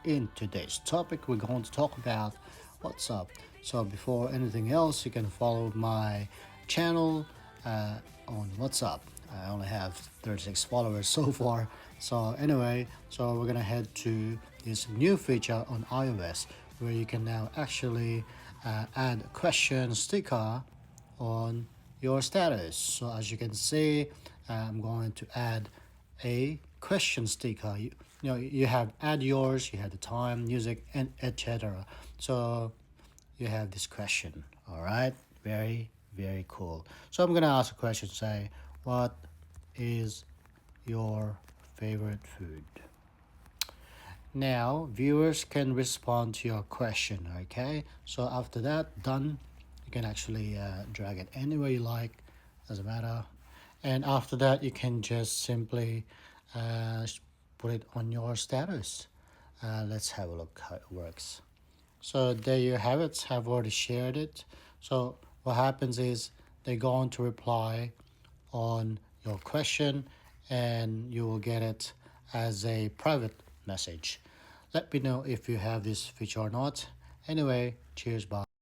in today's topic, we're going to talk about WhatsApp. So, before anything else, you can follow my channel on WhatsApp. I only have 36 followers so far. So, anyway, we're gonna head to this new feature on iOS where you can now actually add a question sticker on your status. So as you can see, I'm going to add a question sticker. You have add yours, you have the time, music, and etc. So you have this question. All right, very cool. So I'm gonna ask a question. Say, what is your favorite food? Now, viewers can respond to your question, okay? So after that, done, you can actually drag it anywhere you like, doesn't matter. And after that, you can just simply uh, put it on your status. Let's have a look how it works. So there you have it. I've already shared it. So what happens is they're going to reply on your question and you will get it as a private message. Let me know if you have this feature or not. Anyway, cheers, bye.